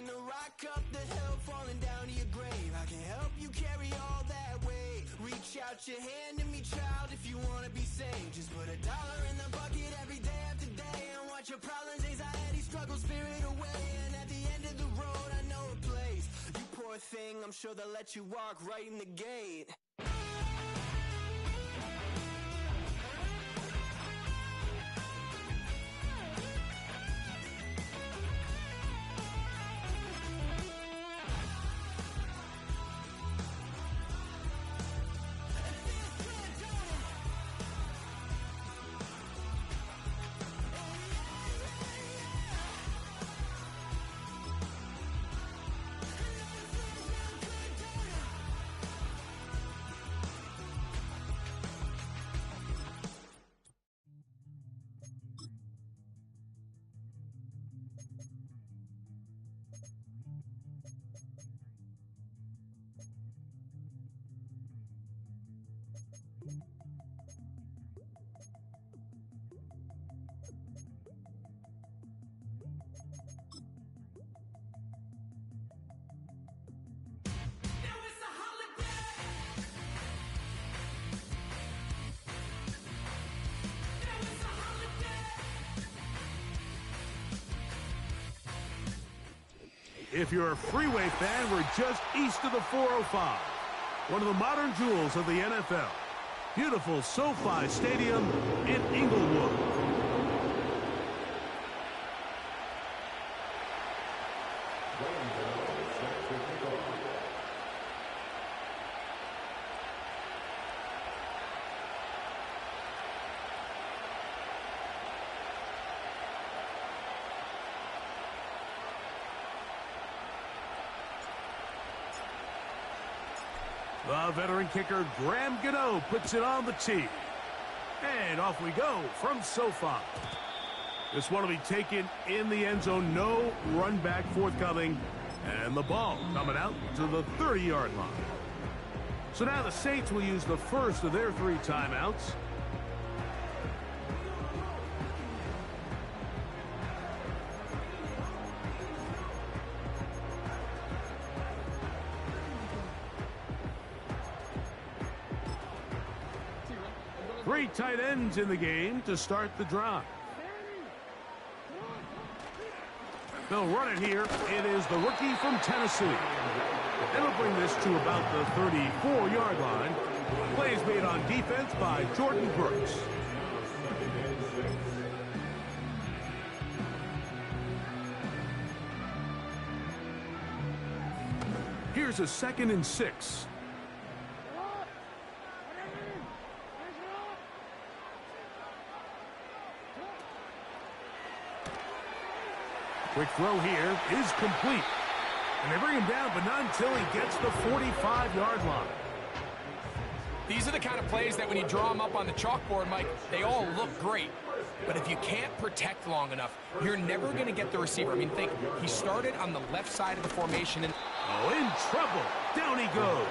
gonna rock up the hill, falling down to your grave. I can help you carry all that weight. Reach out your hand to me, child, if you wanna be saved. Just put $1 in the bucket every day after day, and watch your problems, anxiety, struggle, spirit away. And at the end of the road, I know a place. You poor thing, I'm sure they'll let you walk right in the gate. If you're a Freeway fan, we're just east of the 405. One of the modern jewels of the NFL. Beautiful SoFi Stadium in Inglewood. The veteran kicker, Graham Gano, puts it on the tee. And off we go from SoFi. This one will be taken in the end zone. No run back forthcoming. And the ball coming out to the 30-yard line. So now the Saints will use the first of their 3 timeouts. Three tight ends in the game to start the drive. They'll run it here. It is the rookie from Tennessee. They'll bring this to about the 34-yard line. Plays made on defense by Jordan Brooks. Here's a 2nd and 6. Quick throw here is complete. And they bring him down, but not until he gets the 45-yard line. These are the kind of plays that when you draw them up on the chalkboard, Mike, they all look great. But if you can't protect long enough, you're never going to get the receiver. I mean, think, he started on the left side of the formation. And in trouble. Down he goes.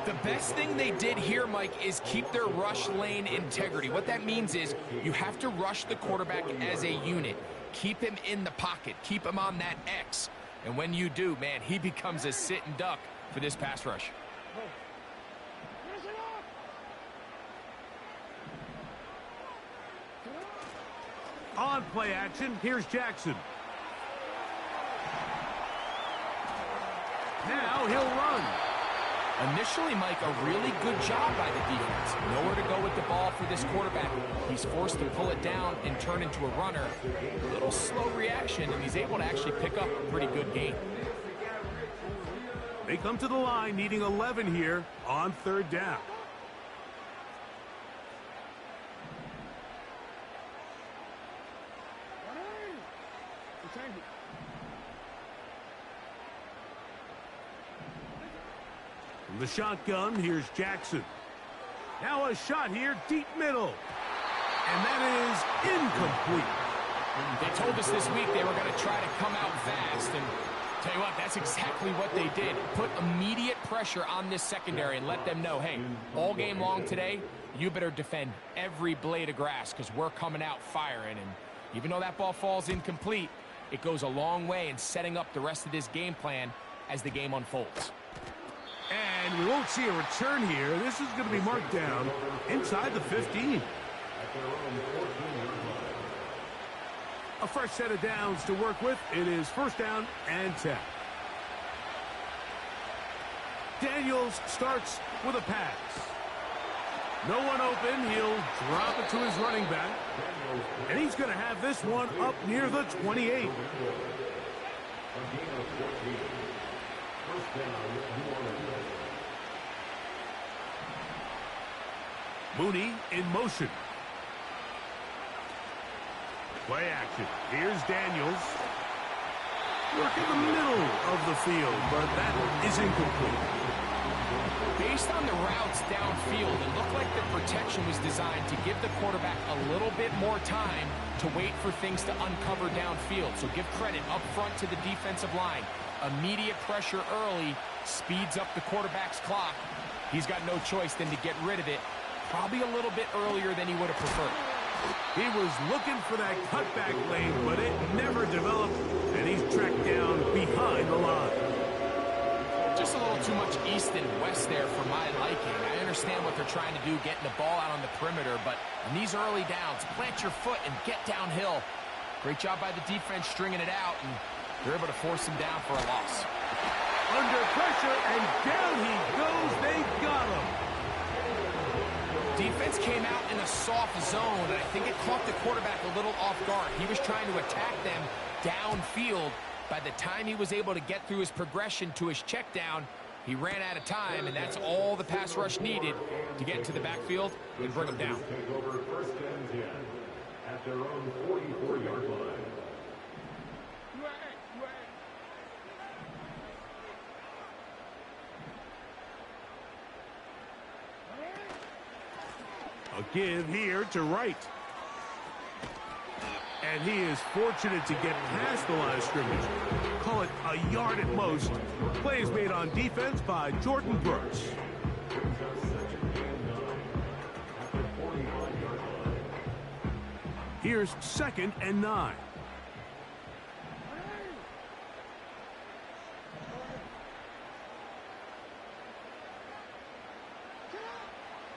The best thing they did here, Mike, is keep their rush lane integrity. What that means is you have to rush the quarterback as a unit. Keep him in the pocket. Keep him on that X. And when you do, man, he becomes a sitting duck for this pass rush. On play action, here's Jackson. Now he'll run. Initially, Mike, a really good job by the defense. Nowhere to go with the ball for this quarterback. He's forced to pull it down and turn into a runner. A little slow reaction, and he's able to actually pick up a pretty good gain. They come to the line needing 11 here on 3rd down. From the shotgun, here's Jackson. Now a shot here, deep middle. And that is incomplete. They told us this week they were going to try to come out fast. And tell you what, that's exactly what they did. Put immediate pressure on this secondary and let them know, hey, all game long today, you better defend every blade of grass because we're coming out firing. And even though that ball falls incomplete, It goes a long way in setting up the rest of this game plan as the game unfolds. And we won't see a return here. This is going to be marked down inside the 15. A fresh set of downs to work with. It is first down and 10. Daniels starts with a pass. No one open. He'll drop it to his running back. And he's going to have this one up near the 28. Mooney in motion. Play action. Here's Daniels. Work in the middle of the field, but that is incomplete. Based on the routes downfield, it looked like the protection was designed to give the quarterback a little bit more time to wait for things to uncover downfield. So give credit up front to the defensive line. Immediate pressure early speeds up the quarterback's clock. He's got no choice than to get rid of it, probably a little bit earlier than he would have preferred. He was looking for that cutback lane, but it never developed, and he's tracked down behind the line. Just a little too much east and west there for my liking. I understand what they're trying to do, getting the ball out on the perimeter, but in these early downs, plant your foot and get downhill. Great job by the defense stringing it out, and they're able to force him down for a loss. Under pressure, and down he goes. They got him. Defense came out in a soft zone, and I think it caught the quarterback a little off guard. He was trying to attack them downfield. By the time he was able to get through his progression to his check down, he ran out of time, and that's all the pass rush needed to get into the backfield and bring him down. Take over first and 10 at their own 44-yard line. A give here to Wright. And he is fortunate to get past the line of scrimmage. Call it a yard at most. Plays made on defense by Jordan Brooks. Here's second and 9.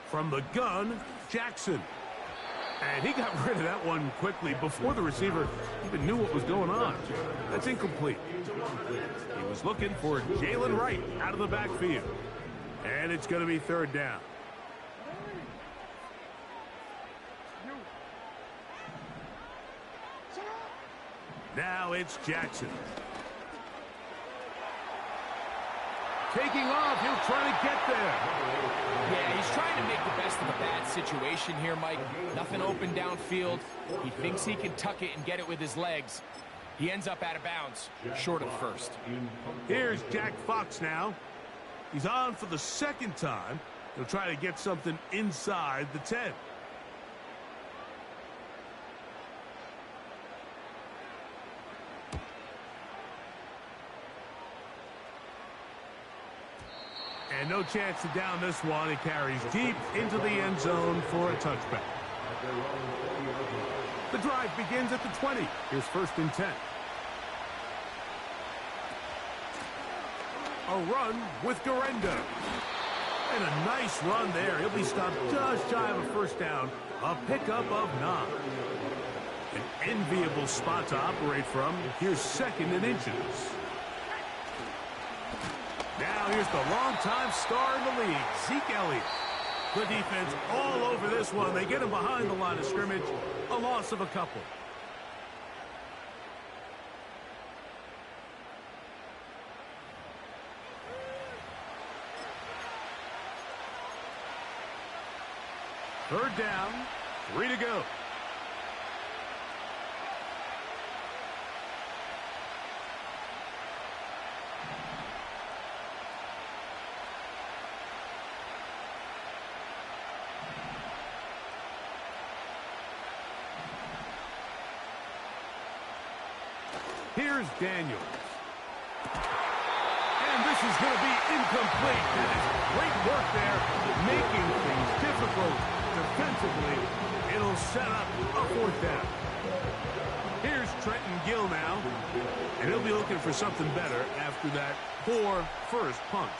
From the gun, Jackson. And he got rid of that one quickly before the receiver even knew what was going on. That's incomplete. He was looking for Jalen Wright out of the backfield. And it's going to be third down. Now it's Jackson. Taking off, he'll try to get there. Yeah, he's trying to make the best of a bad situation here, Mike. Nothing open downfield. He thinks he can tuck it and get it with his legs. He ends up out of bounds, short of first. Here's Jack Fox now. He's on for the second time. He'll try to get something inside the 10. And no chance to down this one. It carries deep into the end zone for a touchback. The drive begins at the 20. Here's first and 10. A run with Garenda. And a nice run there. He'll be stopped just shy of a first down. A pickup of 9. An enviable spot to operate from. Here's second and inches. Now here's the longtime star in the league, Zeke Elliott. The defense all over this one. They get him behind the line of scrimmage. A loss of a couple. Third down, 3 to go. Here's Daniels. And this is going to be incomplete. That is great work there, making things difficult defensively. It'll set up a fourth down. Here's Trenton Gill now, and he'll be looking for something better after that poor first punt.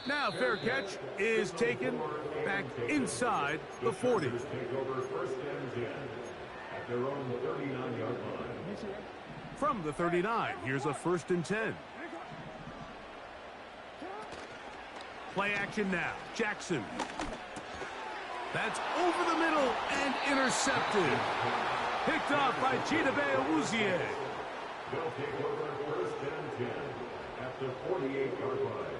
Now fair catch is taken back inside the 40. Take over first and 10 at their own 39-yard line. From the 39, here's a first and 10. Play action now. Jackson. That's over the middle and intercepted. Picked off by Chidobe Awuzie. They'll take over first and 10 at the 48-yard line.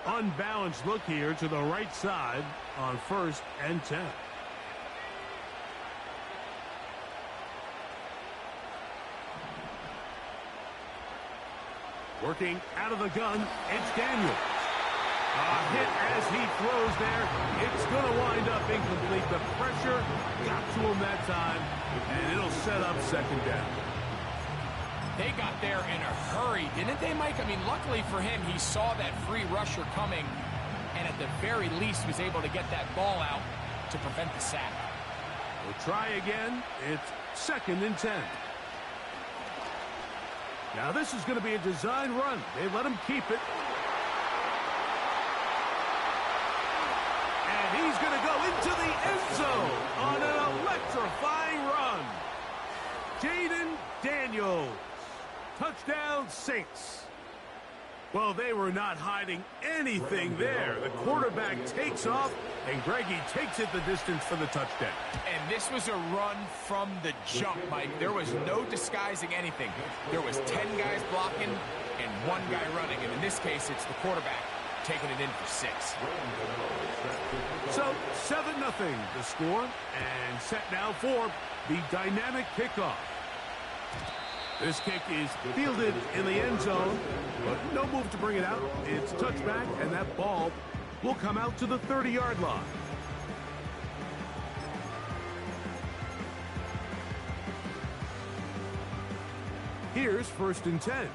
Unbalanced look here to the right side on first and 10. Working out of the gun, it's Daniels. A hit as he throws there. It's going to wind up incomplete. The pressure got to him that time, and it'll set up second down. They got there in a hurry, didn't they, Mike? I mean, luckily for him, he saw that free rusher coming, and at the very least was able to get that ball out to prevent the sack. We'll try again. It's second and 10. Now this is going to be a design run. They let him keep it. And he's going to go into the end zone on an electrifying run. Jaden Daniels. Touchdown, Saints. Well, they were not hiding anything there. The quarterback takes off, and Greggy takes it the distance for the touchdown. And this was a run from the jump, Mike. There was no disguising anything. There was 10 guys blocking and one guy running. And in this case, it's the quarterback taking it in for 6. So 7-0 the score, and set now for the dynamic kickoff. This kick is fielded in the end zone, but no move to bring it out. It's touchback, and that ball will come out to the 30-yard line. Here's first and 10.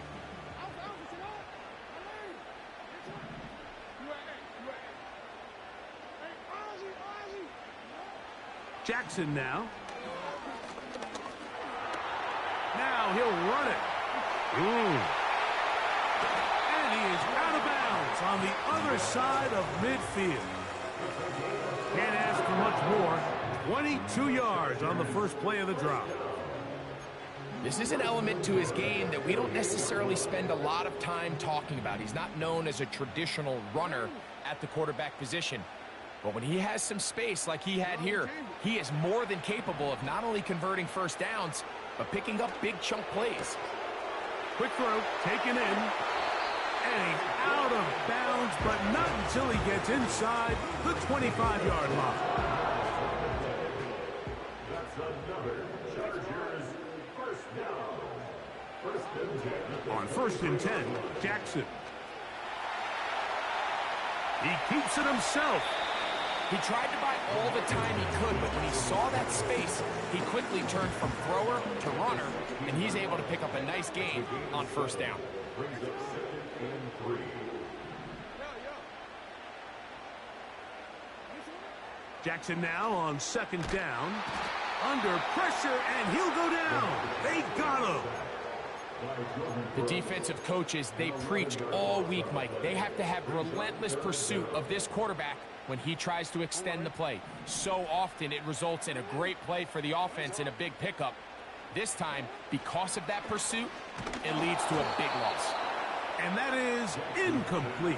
Jackson now. Now he'll run it. And he is out of bounds on the other side of midfield. Can't ask for much more. 22 yards on the first play of the drive. This is an element to his game that we don't necessarily spend a lot of time talking about. He's not known as a traditional runner at the quarterback position. But when he has some space like he had here, he is more than capable of not only converting first downs, but picking up big chunk plays. Quick throw, taken in. And he's out of bounds, but not until he gets inside the 25-yard line. That's another Chargers first down. First and 10. On first and 10, Jackson. He keeps it himself. He tried to buy all the time he could, but when he saw that space, he quickly turned from thrower to runner, and he's able to pick up a nice gain on first down. Brings up second and 3. Jackson now on second down. Under pressure, and he'll go down. They got him. The defensive coaches, they preached all week, Mike. They have to have relentless pursuit of this quarterback when he tries to extend the play. So often it results in a great play for the offense and a big pickup. This time, because of that pursuit, it leads to a big loss. And that is incomplete.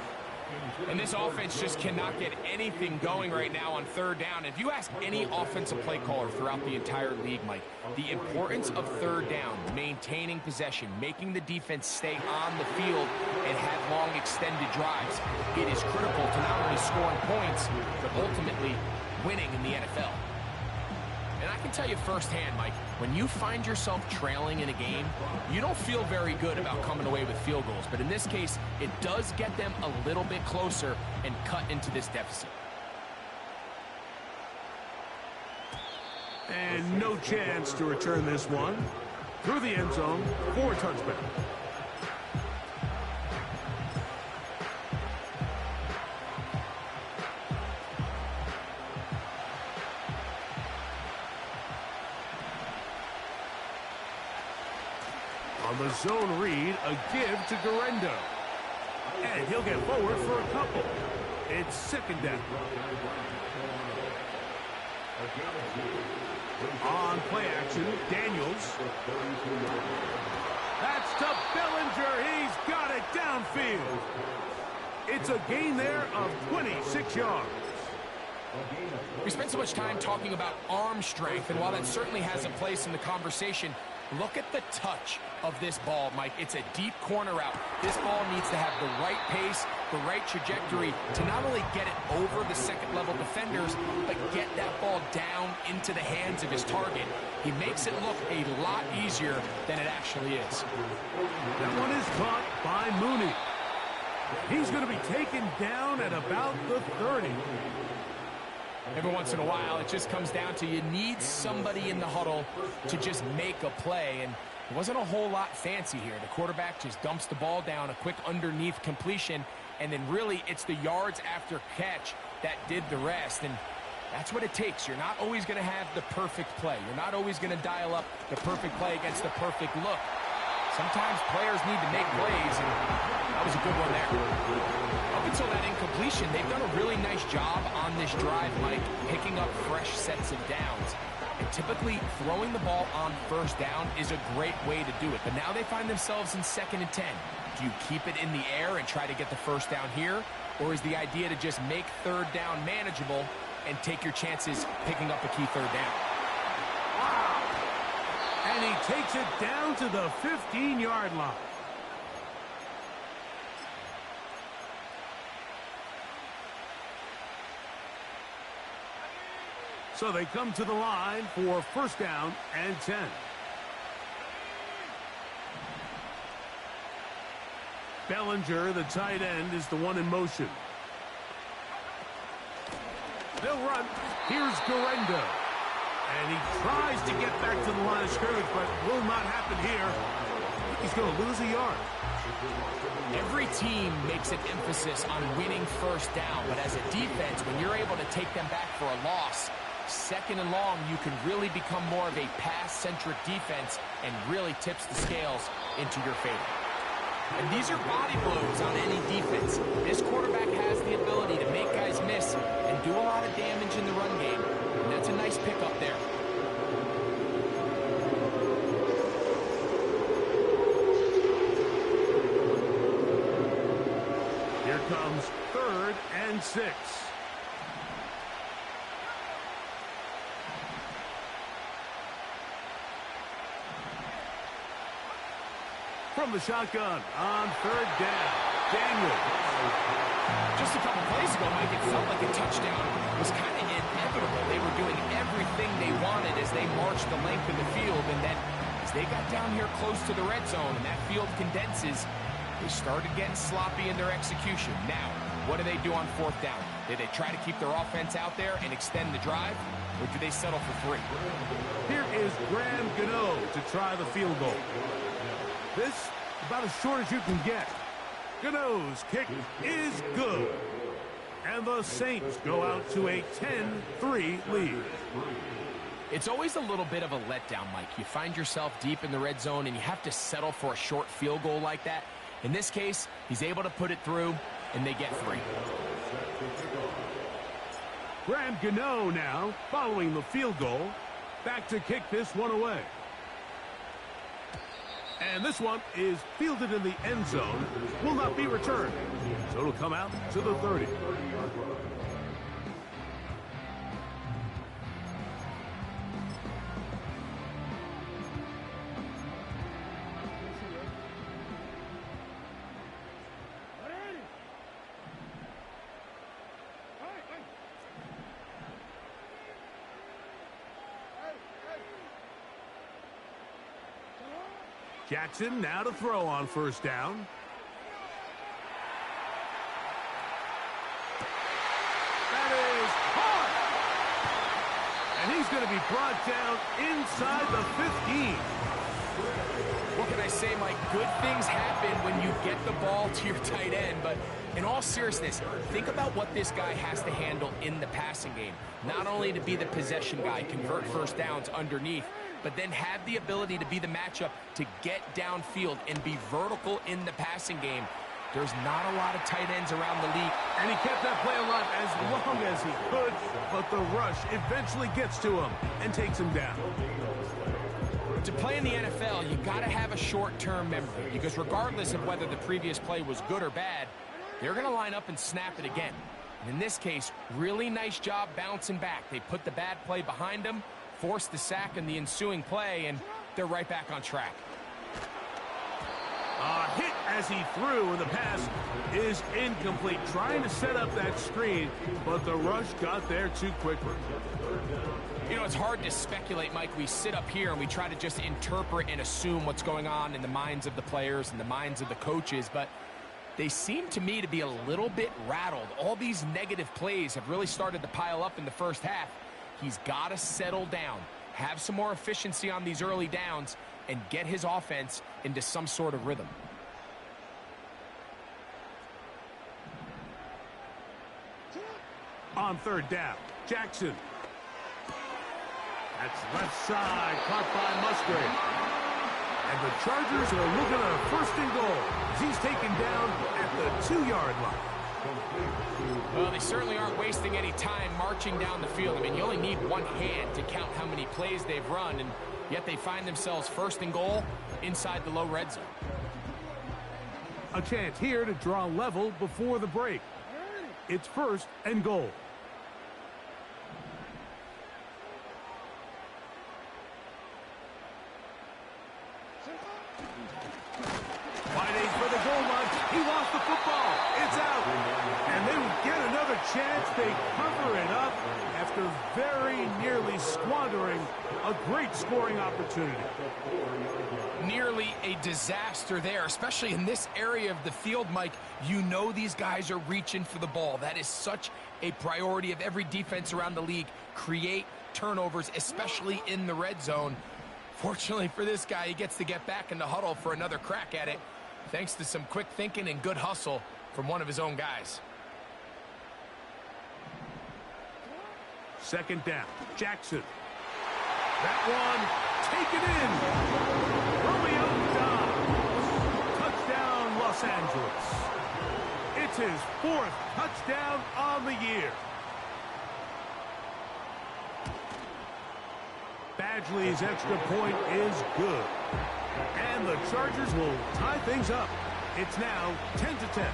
And this offense just cannot get anything going right now on third down. If you ask any offensive play caller throughout the entire league, Mike, the importance of third down, maintaining possession, making the defense stay on the field and have long extended drives, it is critical to not only scoring points, but ultimately winning in the NFL. And I can tell you firsthand, Mike, when you find yourself trailing in a game, you don't feel very good about coming away with field goals. But in this case, it does get them a little bit closer and cut into this deficit. And no chance to return this one. through the end zone for a touchback. On the zone read, a give to Guerrero. And he'll get forward for a couple. It's second down. On play action, Daniels. That's to Bellinger. He's got it downfield. It's a gain there of 26 yards. We spent so much time talking about arm strength, and while that certainly has a place in the conversation, look at the touch of this ball, Mike. It's a deep corner route. This ball needs to have the right pace, the right trajectory to not only get it over the second-level defenders, but get that ball down into the hands of his target. He makes it look a lot easier than it actually is. That one is caught by Mooney. He's going to be taken down at about the 30. Every once in a while, it just comes down to you need somebody in the huddle to just make a play, and it wasn't a whole lot fancy here. The quarterback just dumps the ball down, a quick underneath completion, and then really it's the yards after catch that did the rest, and that's what it takes. You're not always going to have the perfect play. You're not always going to dial up the perfect play against the perfect look. Sometimes players need to make plays, and that was a good one there. Up until that incompletion, they've done a really nice job on this drive, Mike, picking up fresh sets of downs. And typically, throwing the ball on first down is a great way to do it. But now they find themselves in 2nd and 10. Do you keep it in the air and try to get the first down here? Or is the idea to just make third down manageable and take your chances picking up a key third down? Wow! And he takes it down to the 15-yard line. So they come to the line for first down and 10. Bellinger, the tight end, is the one in motion. They'll run. Here's Guerrero. And he tries to get back to the line of scrimmage, but will not happen here. He's going to lose a yard. Every team makes an emphasis on winning first down, but as a defense, when you're able to take them back for a loss, 2nd and long, you can really become more of a pass-centric defense and really tips the scales into your favor. And these are body blows on any defense. This quarterback has the ability to make guys miss and do a lot of damage in the run game. And that's a nice pickup there. Here comes 3rd and 6. From the shotgun on 3rd down, Daniels. Just a couple plays ago, Mike, it felt like a touchdown was kind of inevitable. They were doing everything they wanted as they marched the length of the field, and then as they got down here close to the red zone and that field condenses, they started getting sloppy in their execution. Now, what do they do on 4th down? Did they try to keep their offense out there and extend the drive, or do they settle for 3? Here is Guerrero to try the field goal. This about as short as you can get. Guerrero's kick is good. And the Saints go out to a 10-3 lead. It's always a little bit of a letdown, Mike. You find yourself deep in the red zone and you have to settle for a short field goal like that. In this case, he's able to put it through, and they get 3. Guerrero now, following the field goal, back to kick this one away. And this one is fielded in the end zone, will not be returned. So it'll come out to the 30. Jackson now to throw on first down. That is caught! And he's going to be brought down inside the 15. what can I say, Mike? Good things happen when you get the ball to your tight end, but in all seriousness, think about what this guy has to handle in the passing game. Not only to be the possession guy, convert first downs underneath, but then have the ability to be the matchup to get downfield and be vertical in the passing game. There's not a lot of tight ends around the league. And he kept that play alive as long as he could, but the rush eventually gets to him and takes him down. To play in the NFL, you got to have a short-term memory, because regardless of whether the previous play was good or bad, they're going to line up and snap it again. And in this case, really nice job bouncing back. They put the bad play behind them, forced the sack in the ensuing play, and they're right back on track. A hit as he threw, and the pass is incomplete. Trying to set up that screen, but the rush got there too quickly. You know, it's hard to speculate, Mike. We sit up here and we try to just interpret and assume what's going on in the minds of the players and the minds of the coaches, but they seem to me to be a little bit rattled. All these negative plays have really started to pile up in the first half. He's got to settle down, have some more efficiency on these early downs, and get his offense into some sort of rhythm. On third down, Jackson. That's left side, caught by Musgrave. And the Chargers are looking at a 1st and goal as he's taken down at the 2-yard line. Well, they certainly aren't wasting any time marching down the field. I mean, you only need one hand to count how many plays they've run, and yet they find themselves 1st and goal inside the low red zone. A chance here to draw level before the break. It's 1st and goal. Fighting for the goal line. He lost the football. It's out. And they would get another chance. They cover it up after very nearly squandering a great scoring opportunity. Nearly a disaster there, especially in this area of the field, Mike. You know these guys are reaching for the ball. That is such a priority of every defense around the league. Create turnovers, especially in the red zone. Fortunately for this guy, he gets to get back in the huddle for another crack at it, thanks to some quick thinking and good hustle from one of his own guys. 2nd down, Jackson. That one taken in. Romeo Dobbs. Touchdown, Los Angeles. It's his 4th touchdown on the year. Badgley's extra point is good. And the Chargers will tie things up. It's now 10-10.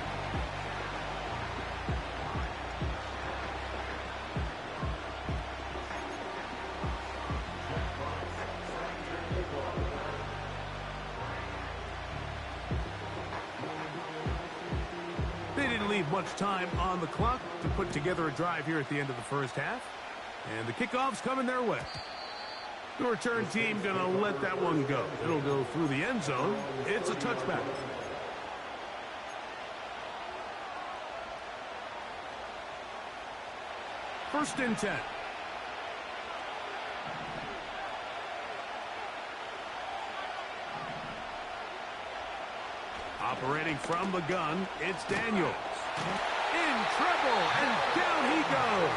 They didn't leave much time on the clock to put together a drive here at the end of the first half. And the kickoff's coming their way. The return team going to let that one go. It'll go through the end zone. It's a touchback. First and 10. Operating from the gun, it's Daniels. In trouble, and down he goes.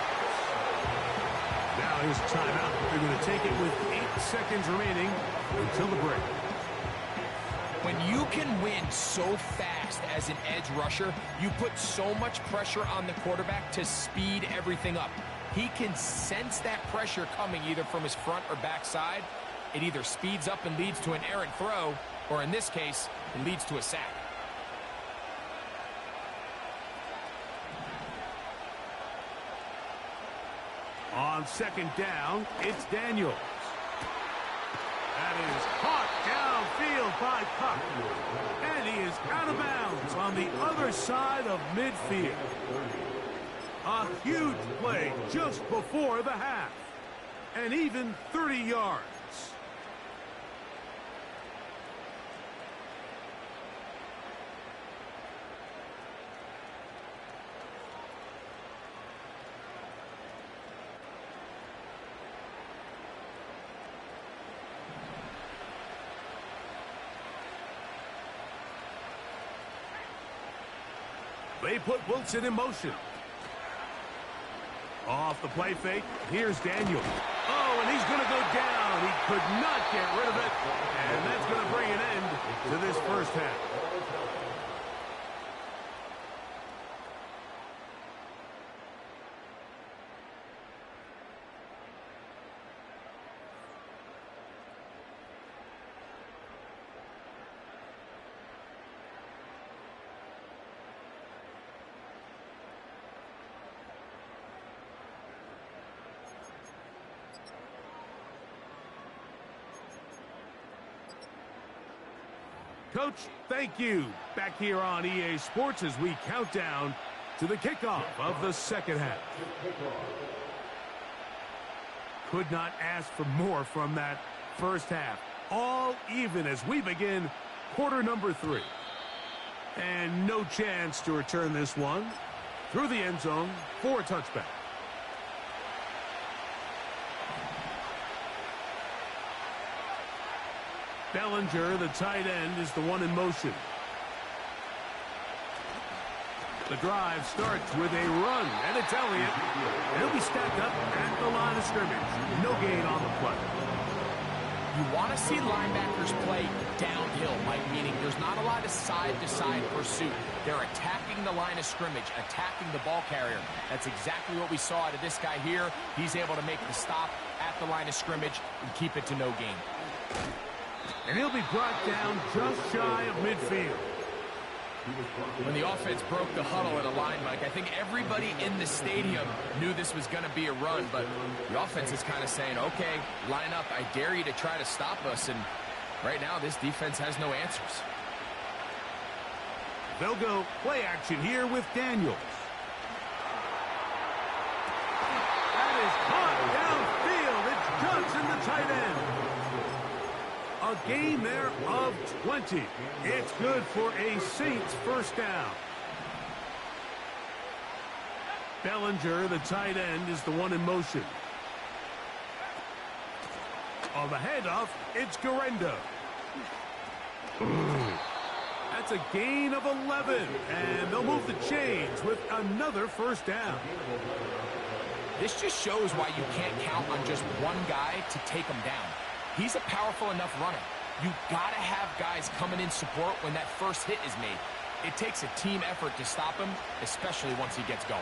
Now his timeout. They're going to take it with 8 seconds remaining until the break. When you can win so fast as an edge rusher, you put so much pressure on the quarterback to speed everything up. He can sense that pressure coming either from his front or back side. It either speeds up and leads to an errant throw, or in this case, it leads to a sack. On 2nd down, it's Daniels. That is caught downfield by Puck. And he is out of bounds on the other side of midfield. A huge play just before the half. And even 30 yards. They put Wilson in motion. Off the play fake, here's Daniel. Oh, and he's going to go down. He could not get rid of it. And that's going to bring an end to this first half. Coach, thank you. Back here on EA Sports as we count down to the kickoff of the second half. Could not ask for more from that first half. All even as we begin quarter number 3. And no chance to return this one through the end zone for a touchback. Bellinger, the tight end, is the one in motion. The drive starts with a run, and it's Elliott. He'll be stacked up at the line of scrimmage. No gain on the play. You want to see linebackers play downhill, Mike, meaning there's not a lot of side-to-side pursuit. They're attacking the line of scrimmage, attacking the ball carrier. That's exactly what we saw out of this guy here. He's able to make the stop at the line of scrimmage and keep it to no gain. And he'll be brought down just shy of midfield. When the offense broke the huddle at a line, Mike, I think everybody in the stadium knew this was going to be a run, but the offense is kind of saying, okay, line up, I dare you to try to stop us, and right now this defense has no answers. They'll go play action here with Daniels. That is caught downfield. It's Johnson, the tight end. A gain there of 20. It's good for a Saints first down. Bellinger, the tight end, is the one in motion. On the handoff, it's Garendo. That's a gain of 11. And they'll move the chains with another first down. This just shows why you can't count on just one guy to take him down. He's a powerful enough runner. You gotta have guys coming in support when that first hit is made. It takes a team effort to stop him, especially once he gets going.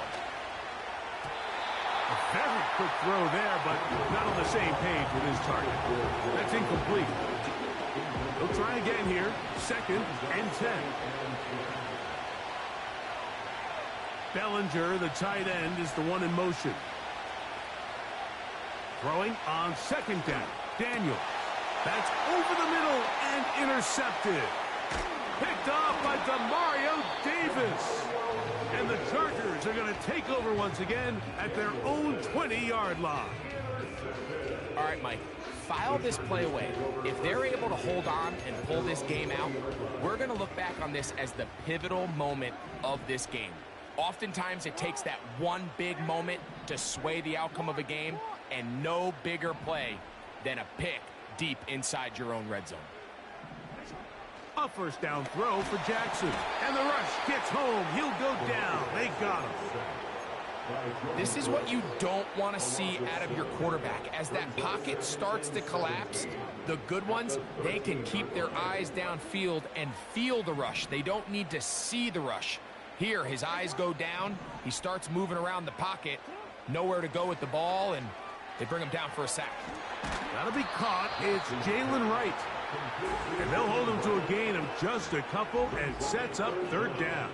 A very quick throw there, but not on the same page with his target. That's incomplete. They'll try again here. 2nd and 10. Bellinger, the tight end, is the one in motion. Throwing on 2nd down. Daniel. That's over the middle and intercepted. Picked off by Demario Davis. And the Chargers are going to take over once again at their own 20-yard line. All right, Mike, file this play away. If they're able to hold on and pull this game out, we're going to look back on this as the pivotal moment of this game. Oftentimes, it takes that one big moment to sway the outcome of a game, and no bigger play than a pick deep inside your own red zone. A first down throw for Jackson. And the rush gets home. He'll go down. They got him. This is what you don't want to see out of your quarterback. As that pocket starts to collapse, the good ones, they can keep their eyes downfield and feel the rush. They don't need to see the rush. Here, his eyes go down. He starts moving around the pocket. Nowhere to go with the ball, and they bring him down for a sack. That'll be caught. It's Jalen Wright. And they'll hold him to a gain of just a couple and sets up 3rd down.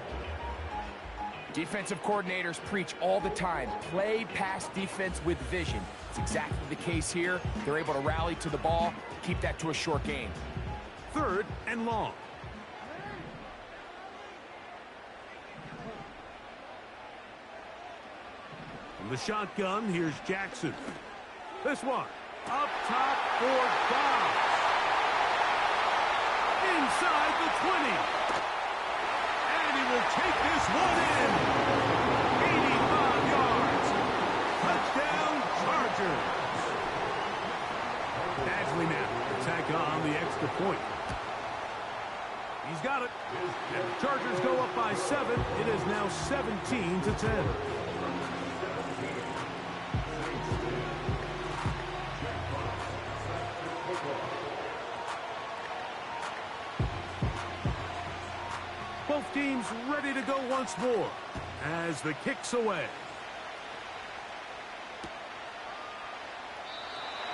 Defensive coordinators preach all the time, play pass defense with vision. It's exactly the case here. They're able to rally to the ball, keep that to a short gain. 3rd and long. From the shotgun, here's Jackson. This one, up top for Dobbs. Inside the 20. And he will take this one in. 85 yards. Touchdown, Chargers. Badgley now attack on the extra point. He's got it. And the Chargers Packers go up by 7. It is now 17-10. Both teams ready to go once more as the kick's away.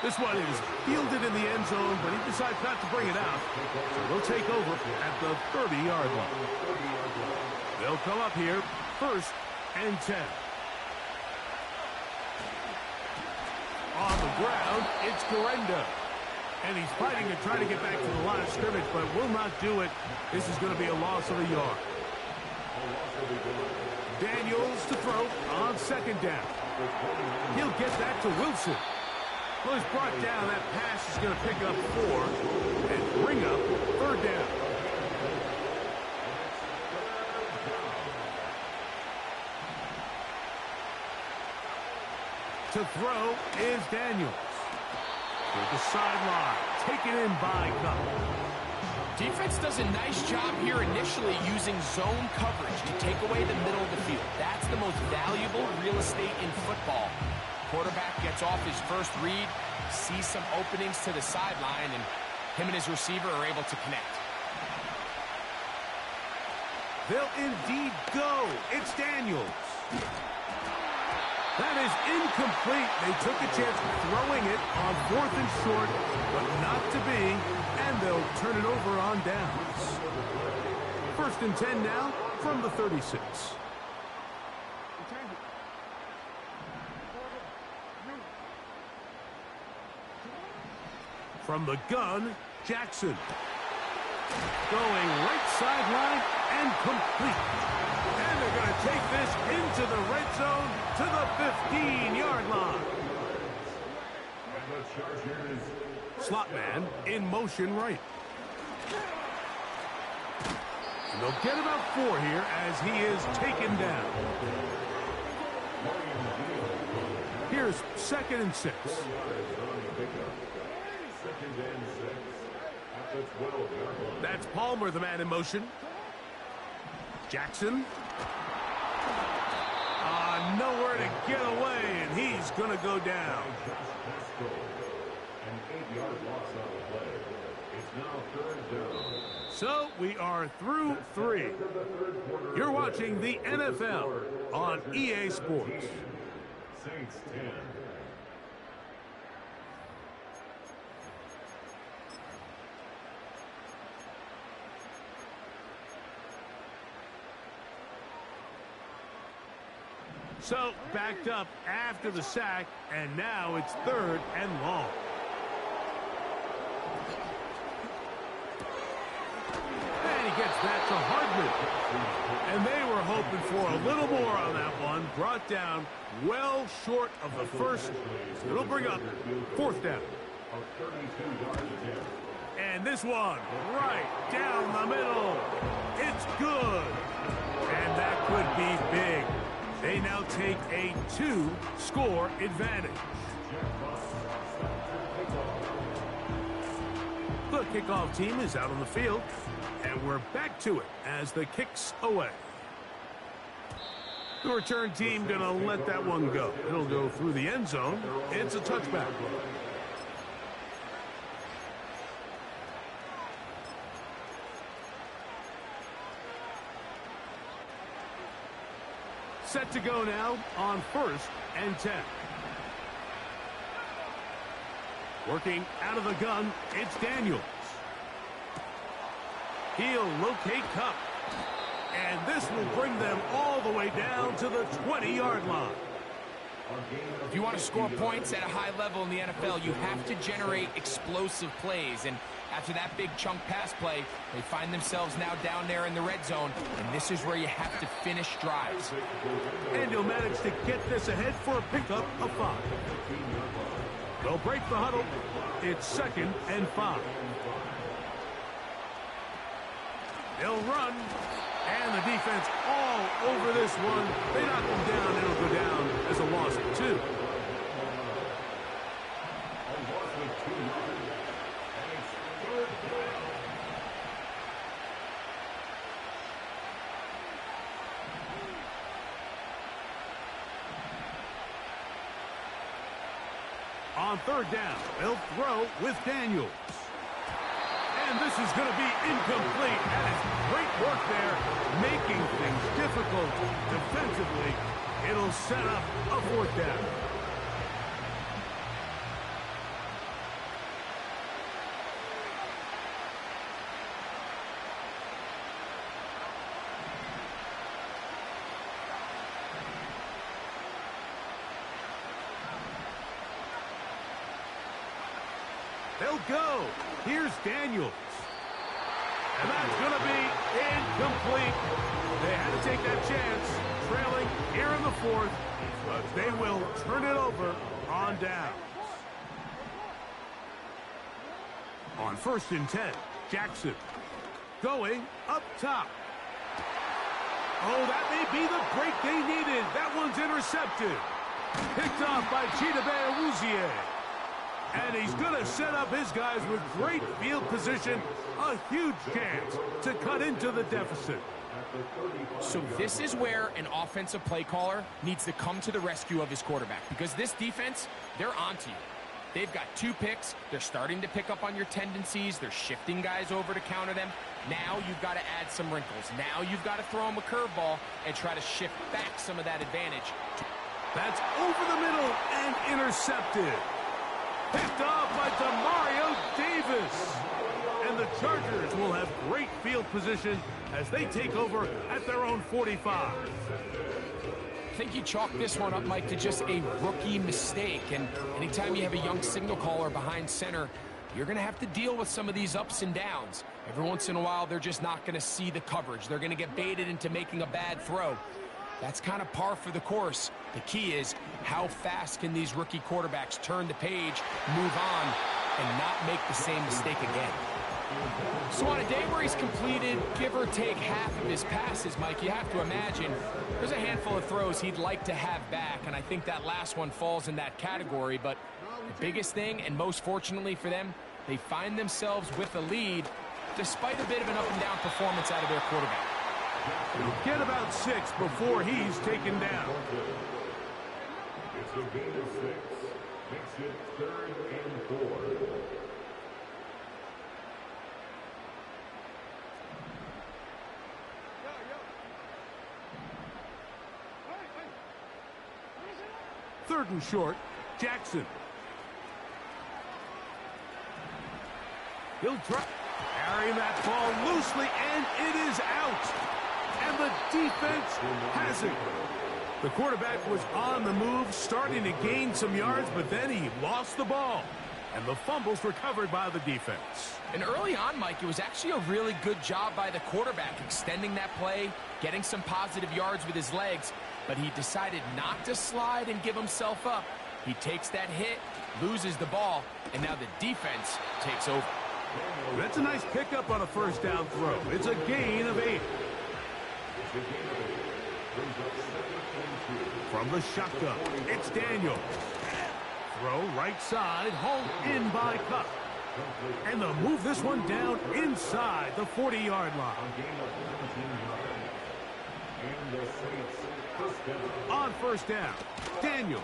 This one is fielded in the end zone, but he decides not to bring it out. So they'll take over at the 30-yard line. They'll come up here, 1st and 10. On the ground, it's Garenda. And he's fighting to try to get back to the line of scrimmage, but will not do it. This is going to be a loss of a yard. Daniels to throw on 2nd down. He'll get that to Wilson. Well, he's brought down. That pass is going to pick up 4 and bring up 3rd down. To throw is Daniels. With the sideline, taken in by Cup. Defense does a nice job here initially using zone coverage to take away the middle of the field. That's the most valuable real estate in football. Quarterback gets off his first read, sees some openings to the sideline, and him and his receiver are able to connect. They'll indeed go. It's Daniels. That is incomplete. They took a chance throwing it on 4th and short, but not to be, and they'll turn it over on downs. 1st and 10 now from the 36. From the gun, Jackson. Going right sideline and complete. And they're going to take this into the red zone to the 15-yard line. Slot man in motion right. And they'll get about 4 here as he is taken down. Here's 2nd and 6. That's Palmer, the man in motion. Jackson. Nowhere to get away, and he's going to go down. So we are through 3. You're watching the NFL on EA Sports. Saints 10. So, backed up after the sack, and now it's 3rd and long. And he gets that to Hardman. And they were hoping for a little more on that one. Brought down well short of the 1st. It'll bring up 4th down. And this one, right down the middle. It's good. And that could be big. They now take a 2-score advantage. The kickoff team is out on the field, and we're back to it as the kick's away. The return team going to let that one go. It'll go through the end zone. It's a touchback. Set to go now on 1st and 10. Working out of the gun, it's Daniels. He'll locate Cup. And this will bring them all the way down to the 20-yard line. If you want to score points at a high level in the NFL, you have to generate explosive plays. And after that big chunk pass play, they find themselves now down there in the red zone, and this is where you have to finish drives. And he'll manage to get this ahead for a pickup of 5. They'll break the huddle. It's 2nd and 5. They'll run, and the defense all over this one. They knock him down, and it'll go down as a loss of 2. on third down. They'll throw with Daniels. And this is going to be incomplete. That is great work there, making things difficult defensively. It'll set up a fourth down. They'll go. Here's Daniels. And that's going to be incomplete. They had to take that chance, trailing here in the fourth, but they will turn it over on downs. On 1st and 10, Jackson going up top. Oh, that may be the break they needed. That one's intercepted. Picked off by Chidobe Awuzie. And he's going to set up his guys with great field position. A huge chance to cut into the deficit. So this is where an offensive play caller needs to come to the rescue of his quarterback, because this defense, they're onto you. They've got 2 picks. They're starting to pick up on your tendencies. They're shifting guys over to counter them. Now you've got to add some wrinkles. Now you've got to throw them a curveball and try to shift back some of that advantage. That's over the middle and intercepted. Picked off by Demario Davis. And the Chargers will have great field position as they take over at their own 45. I think you chalk this one up, Mike, to just a rookie mistake. And anytime you have a young signal caller behind center, you're going to have to deal with some of these ups and downs. Every once in a while, they're just not going to see the coverage. They're going to get baited into making a bad throw. That's kind of par for the course. The key is how fast can these rookie quarterbacks turn the page, move on, and not make the same mistake again. So on a day where he's completed, give or take half of his passes, Mike, you have to imagine there's a handful of throws he'd like to have back, and I think that last one falls in that category. But the biggest thing, and most fortunately for them, they find themselves with a lead despite a bit of an up-and-down performance out of their quarterback. He'll get about 6 before he's taken down. It's a gain of 6. Makes it 3rd and 4. Third and short, Jackson. He'll try carrying that ball loosely, and it is out. And the defense has it. The quarterback was on the move, starting to gain some yards, but then he lost the ball. And the fumble's recovered by the defense. And early on, Mike, it was actually a really good job by the quarterback, extending that play, getting some positive yards with his legs, but he decided not to slide and give himself up. He takes that hit, loses the ball, and now the defense takes over. That's a nice pickup on a 1st down throw. It's a gain of 8. From the shotgun, it's Daniels. Throw right side, home in by Cup. And they'll move this one down inside the 40-yard line. On 1st down, Daniels.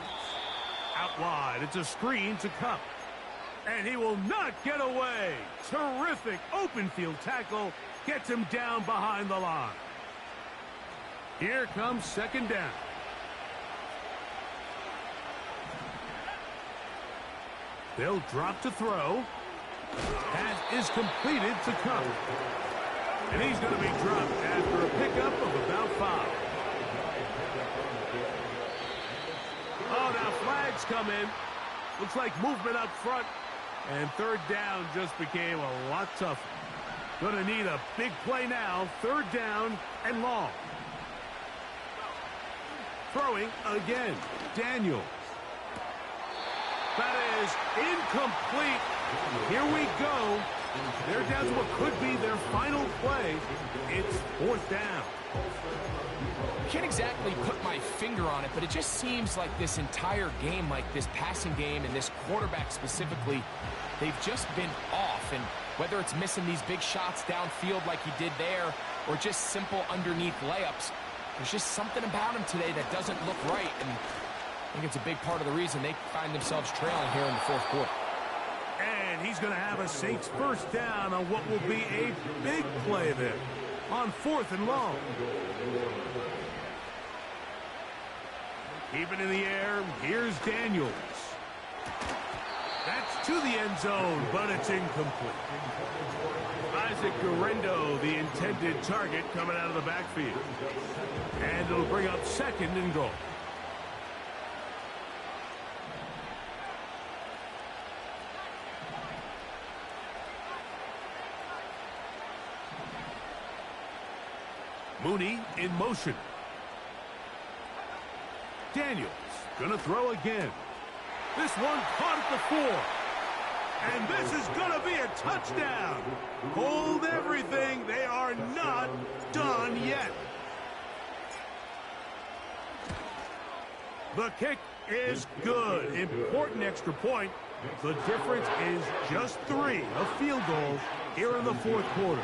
Out wide, it's a screen to Cup. And he will not get away. Terrific open field tackle. Gets him down behind the line. Here comes 2nd down. They'll drop to throw. Pass is completed to Cup. And he's going to be dropped after a pickup of about 5. Oh, now flags come in. Looks like movement up front. And 3rd down just became a lot tougher. Going to need a big play now. 3rd down and long. Throwing again. Daniels. That is incomplete. Here we go. They're down to what could be their final play. It's 4th down. I can't exactly put my finger on it, but it just seems like this entire game, like this passing game and this quarterback specifically, they've just been off. And whether it's missing these big shots downfield like he did there or just simple underneath layups, there's just something about him today that doesn't look right. And I think it's a big part of the reason they find themselves trailing here in the fourth quarter. And he's going to have a Saints first down on what will be a big play there on 4th and long. Keep it in the air. Here's Daniels. That's to the end zone, but it's incomplete. Isaac Guerrero, the intended target, coming out of the backfield. And it'll bring up 2nd and goal. Mooney in motion. Daniels gonna throw again. This one caught at the 4. And this is gonna be a touchdown. Hold everything. They are not done yet. The kick is good. Important extra point. The difference is just 3, a field goal here in the 4th quarter.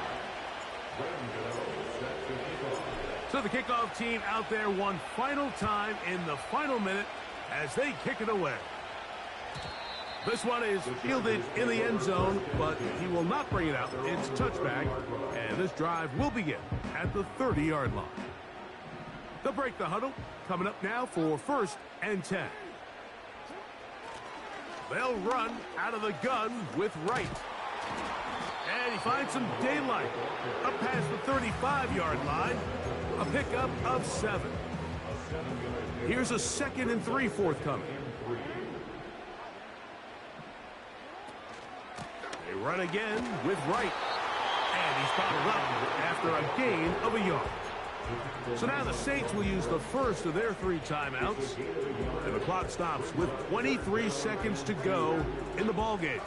So the kickoff team out there one final time in the final minute as they kick it away. This one is fielded in the end zone, but he will not bring it out. It's touchback, and this drive will begin at the 30-yard line. They'll break the huddle. Coming up now for 1st and 10. They'll run out of the gun with Wright. And he finds some daylight up past the 35-yard line. A pickup of 7. Here's a 2nd and 3 forthcoming. They run again with Wright. And he's bottled up after a gain of a yard. So now the Saints will use the first of their 3 timeouts. And the clock stops with 23 seconds to go in the ballgame.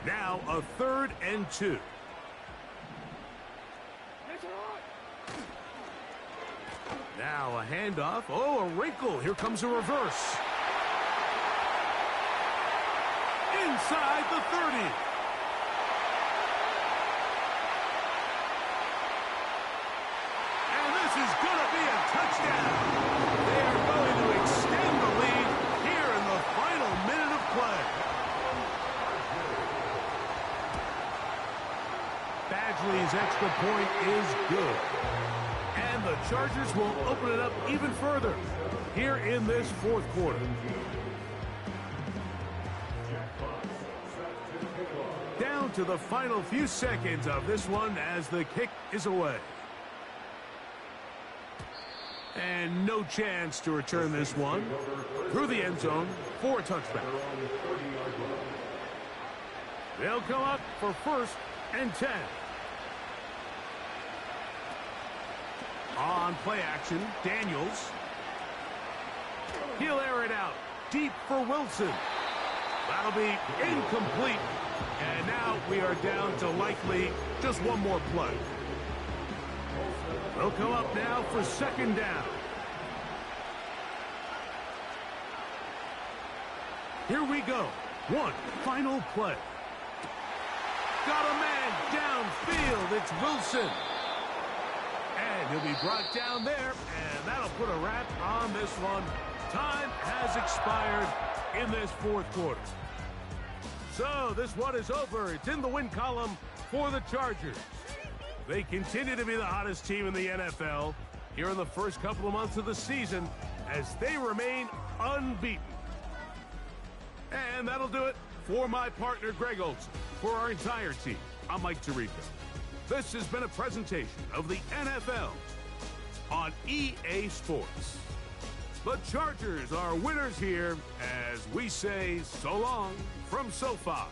Now a 3rd and 2. Now a handoff. Oh, a wrinkle. Here comes a reverse. Inside the 30. And this is going to be a touchdown. They are going to extend the lead here in the final minute of play. Badgley's extra point is good. And the Chargers will open it up even further here in this 4th quarter. Down to the final few seconds of this one as the kick is away. And no chance to return this one through the end zone for a touchback. They'll come up for 1st and 10. On play action, Daniels. He'll air it out deep for Wilson. That'll be incomplete. And now we are down to likely just one more play. They'll come up now for 2nd down. Here we go. One final play. Got a man downfield. It's Wilson. And he'll be brought down there, and that'll put a wrap on this one. Time has expired in this 4th quarter. So this one is over. It's in the win column for the Chargers. They continue to be the hottest team in the NFL here in the first couple of months of the season as they remain unbeaten. And that'll do it for my partner, Greg Olson. For our entire team, I'm Mike Tirico. This has been a presentation of the NFL on EA Sports. The Chargers are winners here as we say so long from SoFi.